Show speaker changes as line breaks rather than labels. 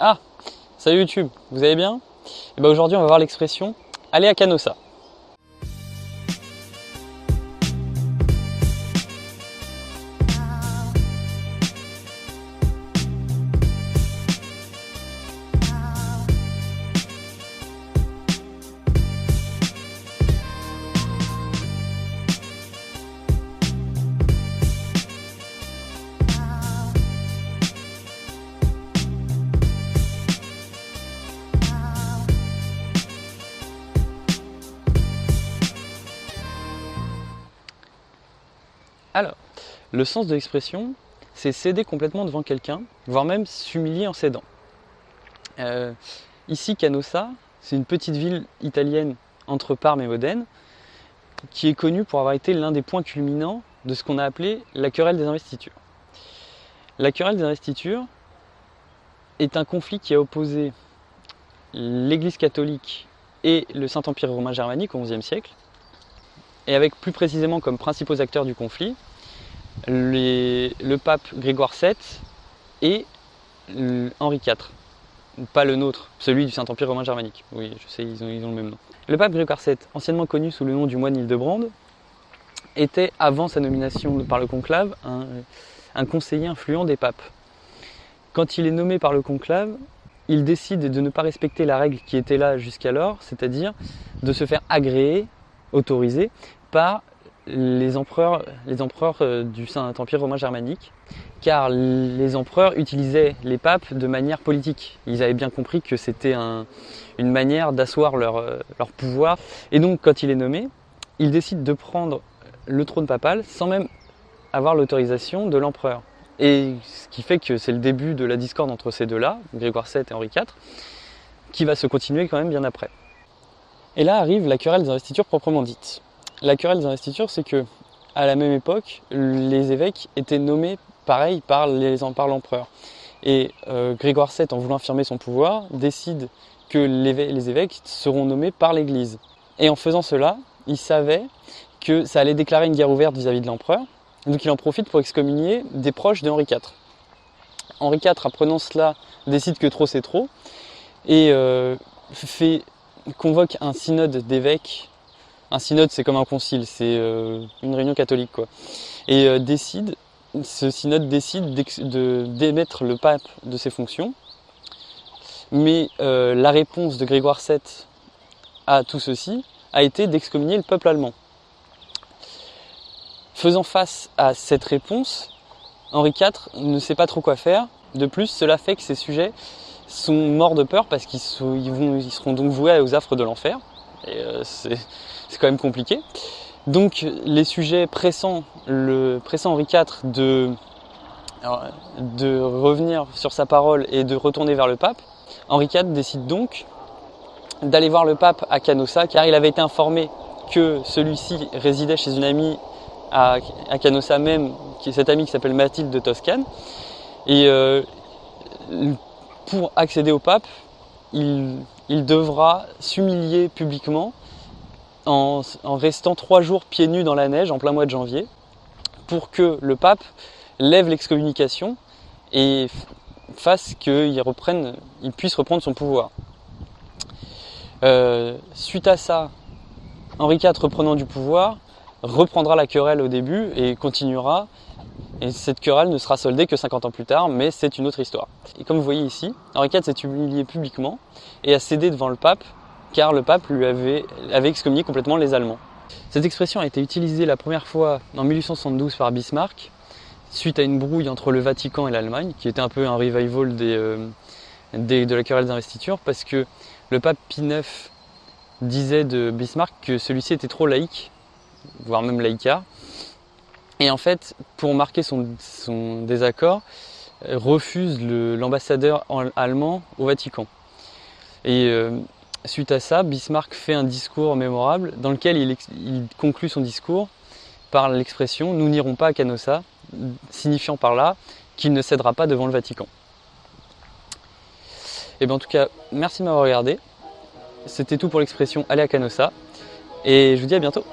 Ah, salut YouTube, vous allez bien? Et ben aujourd'hui on va voir l'expression « aller à Canossa ». Alors, le sens de l'expression, c'est céder complètement devant quelqu'un, voire même s'humilier en cédant. Ici, Canossa, c'est une petite ville italienne entre Parme et Modène, qui est connue pour avoir été l'un des points culminants de ce qu'on a appelé la querelle des investitures. La querelle des investitures est un conflit qui a opposé l'Église catholique et le Saint-Empire romain germanique au XIe siècle, et avec plus précisément comme principaux acteurs du conflit le pape Grégoire VII et Henri IV. Pas le nôtre, celui du Saint-Empire romain germanique. Oui, je sais, ils ont le même nom. Le pape Grégoire VII, anciennement connu sous le nom du moine Hildebrand, était, avant sa nomination par le conclave, un conseiller influent des papes. Quand il est nommé par le conclave, il décide de ne pas respecter la règle qui était là jusqu'alors, c'est-à-dire de se faire agréer, autoriser, par les empereurs du Saint-Empire romain germanique, car les empereurs utilisaient les papes de manière politique. Ils avaient bien compris que c'était une manière d'asseoir leur pouvoir. Et donc, quand il est nommé, il décide de prendre le trône papal sans même avoir l'autorisation de l'empereur. Et ce qui fait que c'est le début de la discorde entre ces deux-là, Grégoire VII et Henri IV, qui va se continuer quand même bien après. Et là arrive la querelle des investitures proprement dite. La querelle des investitures, c'est que à la même époque, les évêques étaient nommés pareil par l'empereur. Et Grégoire VII, en voulant affirmer son pouvoir, décide que les évêques seront nommés par l'Église. Et en faisant cela, il savait que ça allait déclarer une guerre ouverte vis-à-vis de l'empereur, donc il en profite pour excommunier des proches de Henri IV. Henri IV, apprenant cela, décide que trop c'est trop, et convoque un synode d'évêques. Un synode, c'est comme un concile, c'est une réunion catholique, quoi. Et ce synode décide d'émettre le pape de ses fonctions. Mais la réponse de Grégoire VII à tout ceci a été d'excommunier le peuple allemand. Faisant face à cette réponse, Henri IV ne sait pas trop quoi faire. De plus, cela fait que ses sujets sont morts de peur parce qu'ils seront donc voués aux affres de l'enfer. Et c'est quand même compliqué. Donc les sujets pressant Henri IV de revenir sur sa parole et de retourner vers le pape, Henri IV décide donc d'aller voir le pape à Canossa, car il avait été informé que celui-ci résidait chez une amie à Canossa même, cette amie qui s'appelle Mathilde de Toscane. Et pour accéder au pape, il devra s'humilier publiquement en restant 3 jours pieds nus dans la neige en plein mois de janvier pour que le pape lève l'excommunication et fasse qu'il puisse reprendre son pouvoir. Suite à ça, Henri IV, reprenant du pouvoir, reprendra la querelle au début et continuera. Et cette querelle ne sera soldée que 50 ans plus tard, mais c'est une autre histoire. Et comme vous voyez ici, Henri IV s'est humilié publiquement et a cédé devant le pape, car le pape lui avait excommunié complètement les Allemands. Cette expression a été utilisée la première fois en 1872 par Bismarck, suite à une brouille entre le Vatican et l'Allemagne, qui était un peu un revival de la querelle des investitures, parce que le pape Pie IX disait de Bismarck que celui-ci était trop laïque, voire même laïcard. Et en fait, pour marquer son désaccord, refuse l'ambassadeur allemand au Vatican. Et suite à ça, Bismarck fait un discours mémorable dans lequel il conclut son discours par l'expression « Nous n'irons pas à Canossa », signifiant par là qu'il ne cédera pas devant le Vatican. Et bien en tout cas, merci de m'avoir regardé. C'était tout pour l'expression « Aller à Canossa » et je vous dis à bientôt.